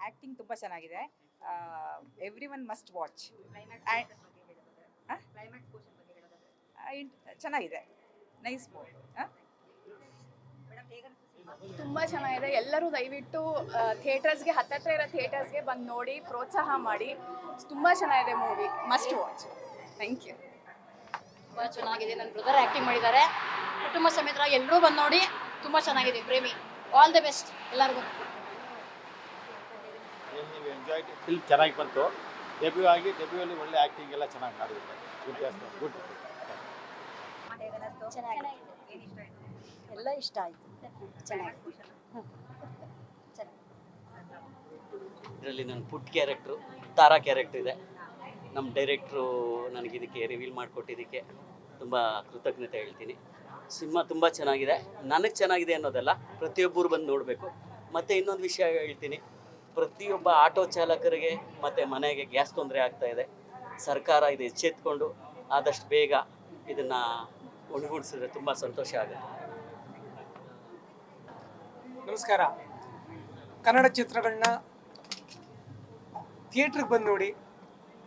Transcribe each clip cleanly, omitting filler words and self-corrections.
Acting ತುಂಬ ಚೆನ್ನಾಗಿದೆ. Every one must watch. ಚೆನ್ನಾಗಿದೆ, ನೈಸ್ ಮೂವಿ. ತುಂಬ ಚೆನ್ನಾಗಿದೆ. ಎಲ್ಲರೂ ದಯವಿಟ್ಟು ಥಿಯೇಟರ್ಸ್ಗೆ ಹತ್ತತ್ರ ಇರೋ ಥಿಯೇಟರ್ಸ್ಗೆ ಬಂದು ನೋಡಿ, ಪ್ರೋತ್ಸಾಹ ಮಾಡಿ. ತುಂಬ ಚೆನ್ನಾಗಿದೆ movie, must watch. Thank you. ತುಂಬ ಚೆನ್ನಾಗಿದೆ. ನನ್ನ ಬ್ರದರ್ ಆ್ಯಕ್ಟಿಂಗ್ ಮಾಡಿದ್ದಾರೆ. ಕುಟುಂಬ ಸಮೇತರಾಗಿ ಎಲ್ಲರೂ ಬಂದು ನೋಡಿ. ತುಂಬ ಚೆನ್ನಾಗಿದೆ. ಪ್ರೇಮಿ, ಆಲ್ ದಿ ಬೆಸ್ಟ್ ಎಲ್ಲರಿಗೂ. ಫಿಲ್ಮ್ ಚೆನ್ನಾಗಿ ಬಂತು. ಡೆಬ್ಯೂಲಿ ಒಳ್ಳೆ ಆ್ಯಕ್ಟಿಂಗ್ ಎಲ್ಲ ಚೆನ್ನಾಗಿ ಮಾಡಿದ್ದಾರೆ. ಗುಡ್. ಎಲ್ಲ ಇಷ್ಟ ಆಯಿತು. ಇದರಲ್ಲಿ ನನ್ನ ಪುಟ್ ಕ್ಯಾರೆಕ್ಟ್ರು, ತಾರಾ ಕ್ಯಾರೆಕ್ಟ್ರ್ ಇದೆ. ನಮ್ಮ ಡೈರೆಕ್ಟ್ರು ನನಗೆ ಇದಕ್ಕೆ ರಿವೀಲ್ ಮಾಡಿಕೊಟ್ಟಿದ್ದಕ್ಕೆ ತುಂಬ ಕೃತಜ್ಞತೆ ಹೇಳ್ತೀನಿ. ಸಿನಿಮಾ ತುಂಬ ಚೆನ್ನಾಗಿದೆ. ನನಗೆ ಚೆನ್ನಾಗಿದೆ ಅನ್ನೋದಲ್ಲ, ಪ್ರತಿಯೊಬ್ಬರು ಬಂದು ನೋಡಬೇಕು. ಮತ್ತು ಇನ್ನೊಂದು ವಿಷಯ ಹೇಳ್ತೀನಿ, ಪ್ರತಿಯೊಬ್ಬ ಆಟೋ ಚಾಲಕರಿಗೆ ಮತ್ತು ಮನೆಗೆ ಗ್ಯಾಸ್ ತೊಂದರೆ ಆಗ್ತಾಯಿದೆ. ಸರ್ಕಾರ ಇದು ಎಚ್ಚೆತ್ಕೊಂಡು ಆದಷ್ಟು ಬೇಗ ಇದನ್ನು ಒಣಗೂಡಿಸಿದ್ರೆ ತುಂಬ ಸಂತೋಷ ಆಗುತ್ತೆ. ನಮಸ್ಕಾರ. ಕನ್ನಡ ಚಿತ್ರಗಳನ್ನ ಥಿಯೇಟ್ರಿಗೆ ಬಂದು ನೋಡಿ.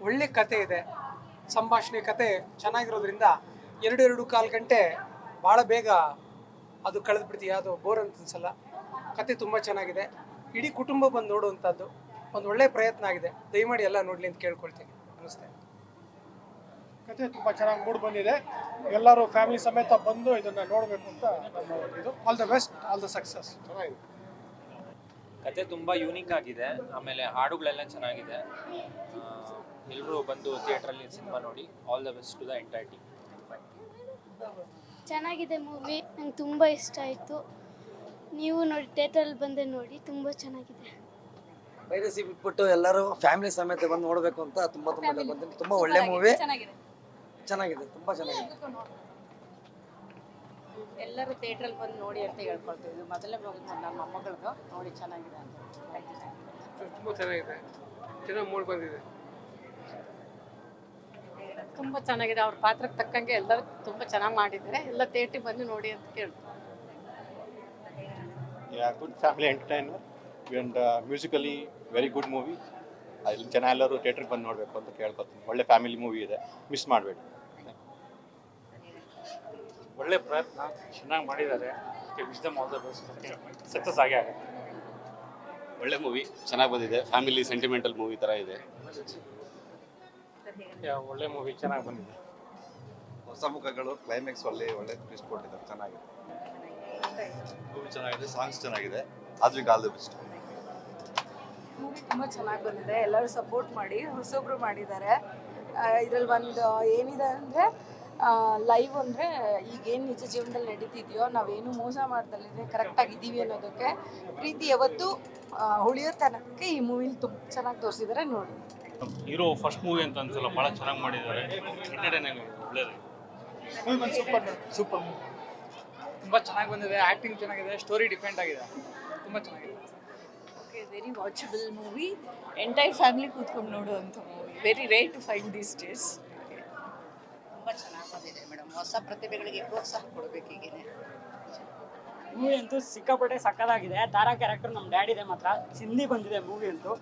ಒಳ್ಳೆ ಕತೆ ಇದೆ, ಸಂಭಾಷಣೆ ಕತೆ ಚೆನ್ನಾಗಿರೋದ್ರಿಂದ 2.25 ಗಂಟೆ ಭಾಳ ಬೇಗ ಅದು ಕಳೆದು ಬಿಡ್ತೀವಿ. ಅದು ಬೋರ್ ಅಂತ ಅನ್ಸಲ್ಲ. ಕತೆ ತುಂಬ ಚೆನ್ನಾಗಿದೆ. ಇಡೀ ಕುಟುಂಬ ಬಂದು ನೋಡುವಂಥದ್ದು ಒಂದು ಒಳ್ಳೆಯ ಪ್ರಯತ್ನ ಆಗಿದೆ. ದಯಮಾಡಿ ಎಲ್ಲ ನೋಡಲಿ ಅಂತ ಕೇಳ್ಕೊಳ್ತೀನಿ. ನಮಸ್ತೆ. ಕತೆ ತುಂಬ ಚೆನ್ನಾಗಿ ಮೂಡ್ ಬಂದಿದೆ. ಎಲ್ಲರೂ ಫ್ಯಾಮಿಲಿ ಸಮೇತ ಬಂದು ಇದನ್ನು ನೋಡಬೇಕು ಅಂತ ನಮ್ಮ ಇದು. All the best, all the success. ಚೆನ್ನಾಗಿದೆ. ಕತೆ ತುಂಬ ಯೂನಿಕ್ ಆಗಿದೆ. ಆಮೇಲೆ ಹಾಡುಗಳೆಲ್ಲ ಚೆನ್ನಾಗಿದೆ. ಎಲ್ಲರೂ ಬಂದು ಥಿಯೇಟ್ರಲ್ಲಿ ಸಿನಿಮಾ ನೋಡಿ. All the best to the entire team. ಚೆನ್ನಾಗಿದೆ ಮೂವಿ, ನಂಗೆ ತುಂಬ ಇಷ್ಟ ಆಯಿತು. ನೀವು ನೋಡಿ, ಥಿಯೇಟ್ರಲ್ಲಿ ಬಂದು ನೋಡಿ, ತುಂಬ ಚೆನ್ನಾಗಿದೆ. ಪೈರಸಿ ಬಿಟ್ಬಿಟ್ಟು ಎಲ್ಲರೂ ಫ್ಯಾಮಿಲಿ ಸಮೇತ ಬಂದು ನೋಡಬೇಕು ಅಂತ ತುಂಬ ಬಂದಿದ್ದೀನಿ. ತುಂಬ ಒಳ್ಳೆ ಮೂವಿ, ಚೆನ್ನಾಗಿದೆ, ತುಂಬ ಚೆನ್ನಾಗಿದೆ. ಎಲ್ಲರೂ ಥಿಯೇಟ್ರಲ್ಲಿ ಬಂದು ನೋಡಿ ಅಂತ ಹೇಳ್ಕೊಳ್ತೀವಿ. ಮೊದಲೇ ನಮ್ಮ ಮೊಮ್ಮಗಳದ್ದು ನೋಡಿ ಚೆನ್ನಾಗಿದೆ ಅಂತ. ತುಂಬ ಚೆನ್ನಾಗಿದೆ, ಚೆನ್ನಾಗಿ ಮೂಡ್ ಬಂದಿದೆ. ತುಂಬ ಚೆನ್ನಾಗಿದೆ. ಅವ್ರ ಪಾತ್ರಕ್ಕೆ ತಕ್ಕಂಗೆ ಎಲ್ಲರೂ ತುಂಬ ಚೆನ್ನಾಗಿ ಮಾಡಿದ್ದಾರೆ. ಎಲ್ಲ ಥಿಯೇಟ್ರಿಗೆ ಬಂದು ನೋಡಿ ಅಂತ ಕೇಳ್ತೀವಿ. Good family entertainer and musically very good movie. ಅಲ್ಲಿ ಜನ ಎಲ್ಲರೂ ಥಿಯೇಟ್ರಿಗೆ ಬಂದು ನೋಡಬೇಕು ಅಂತ ಕೇಳ್ಕೊತೀನಿ. ಒಳ್ಳೆ ಫ್ಯಾಮಿಲಿ ಮೂವಿ ಇದೆ, ಮಿಸ್ ಮಾಡಬೇಡಿ. ಒಳ್ಳೆ ಪ್ರಯತ್ನ, ಚೆನ್ನಾಗಿ ಮಾಡಿದ್ದಾರೆ. ವಿಶ್ದಮ್ ಆಲ್ ದ ಬೆಸ್ಟ್. ಸಕ್ಸಸ್ ಆಗೇ ಆಗುತ್ತೆ. ಒಳ್ಳೆ ಮೂವಿ, ಚೆನ್ನಾಗಿ ಬಂದಿದೆ. ಫ್ಯಾಮಿಲಿ ಸೆಂಟಿಮೆಂಟಲ್ ಮೂವಿ ಥರ ಇದೆ. ಒಳ್ಳೆ ಮೂವಿ, ಚೆನ್ನಾಗಿ ಬಂದಿದೆ. ಹೊಸ ಮುಖಗಳು, ಕ್ಲೈಮ್ಯಾಕ್ಸ್ ಒಳ್ಳೆ ಟ್ವಿಸ್ಟ್ ಕೊಟ್ಟಿದ್ದಾರೆ. ಚೆನ್ನಾಗಿದೆ ಮೂವಿ, ಚೆನ್ನಾಗಿದೆ. ಸಾಂಗ್ಸ್ ಚೆನ್ನಾಗಿದೆ. Aadvik all the best. Movie ತುಂಬ ಚೆನ್ನಾಗಿ ಬಂದಿದೆ. ಎಲ್ಲರೂ ಸಪೋರ್ಟ್ ಮಾಡಿ. ಹೊಸೊಬ್ರು ಮಾಡಿದ್ದಾರೆ. ಇದರಲ್ಲಿ ಒಂದು ಏನಿದೆ ಅಂದರೆ, ಲೈವ್ ಅಂದರೆ ಈಗೇನು ನಿಜ ಜೀವನದಲ್ಲಿ ನಡೀತಿದೆಯೋ, ನಾವೇನು ಮೋಸ ಮಾಡ್ದಲ್ಲೇ ಕರೆಕ್ಟಾಗಿದ್ದೀವಿ ಅನ್ನೋದಕ್ಕೆ ಪ್ರೀತಿ ಯಾವತ್ತೂ ಉಳಿಯೋ ತನಕ ಈ ಮೂವಿಲಿ ತುಂಬ ಚೆನ್ನಾಗಿ ತೋರಿಸಿದ್ದಾರೆ. ನೋಡಿ. ಹೀರೋ ಫಸ್ಟ್ ಮೂವಿ ಅಂತ ಅನ್ಸಲ್ಲ, ಭಾಳ ಚೆನ್ನಾಗಿ ಮಾಡಿದ್ದಾರೆ. ಎಂಟರ್ಟೈನಿಂಗ್ ಒಳ್ಳೆಯದು. ಮೂವಿ ಬಂದು ಸೂಪರ್ ಮೂವಿ. ತುಂಬ ಚೆನ್ನಾಗಿ ಬಂದಿದೆ. ಆ್ಯಕ್ಟಿಂಗ್ ಚೆನ್ನಾಗಿದೆ, ಸ್ಟೋರಿ ಡಿಫೆಂಟ್ ಆಗಿದೆ, ತುಂಬ ಚೆನ್ನಾಗಿದೆ. Okay, very watchable movie. Entire family ಕೂತ್ಕೊಂಡು ನೋಡುವಂಥ movie. Very rare to find these days. ತುಂಬ ಚೆನ್ನಾಗಿ ಬಂದಿದೆ ಮೇಡಮ್. ಹೊಸ ಪ್ರತಿಭೆಗಳಿಗೆ ಪ್ರೋತ್ಸಾಹ ಕೊಡಬೇಕು ಈಗೇನೆ. ಮೂವಿ ಅಂತೂ ಸಿಕ್ಕಾಪಟ್ಟೆ ಸಕ್ಕದಾಗಿದೆ. ತಾರಾ ಕ್ಯಾರೆಕ್ಟರ್ ನಮ್ಮ ಡ್ಯಾಡಿದೆ ಮಾತ್ರ. ಚಿಂದಿ ಬಂದಿದೆ ಮೂವಿ ಅಂತೂ.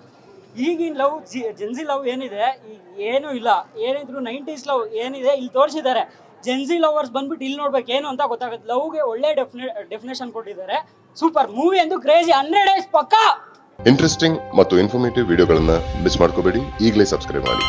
ಈಗಿನ ಲವ್, ಜೆನ್ಸಿ ಲವ್ ಏನಿದೆ ಈಗ ಏನೂ ಇಲ್ಲ. ಏನಿದ್ರು 90s ಲವ್ ಏನಿದೆ ಇಲ್ಲಿ ತೋರಿಸಿದ್ದಾರೆ. ಜೆನ್ಸಿ ಲವರ್ಸ್ ಬಂದ್ಬಿಟ್ಟು ಇಲ್ಲಿ ನೋಡ್ಬೇಕು ಏನು ಅಂತ ಗೊತ್ತಾಗುತ್ತೆ. ಲವ್ಗೆ ಒಳ್ಳೆ ಡೆಫಿನೇಷನ್ ಕೊಟ್ಟಿದ್ದಾರೆ. ಸೂಪರ್ ಮೂವಿ ಅಂತೂ ಕ್ರೇಜಿ. 100 days ಪಕ್ಕಾ. ಇಂಟ್ರೆಸ್ಟಿಂಗ್ ಮತ್ತು ಇನ್ಫಾರ್ಮೇಟಿವ್ ವಿಡಿಯೋಗಳನ್ನ ಮಿಸ್ ಮಾಡ್ಕೋಬೇಡಿ. ಈಗಲೇ ಸಬ್ಸ್ಕ್ರೈಬ್ ಮಾಡಿ.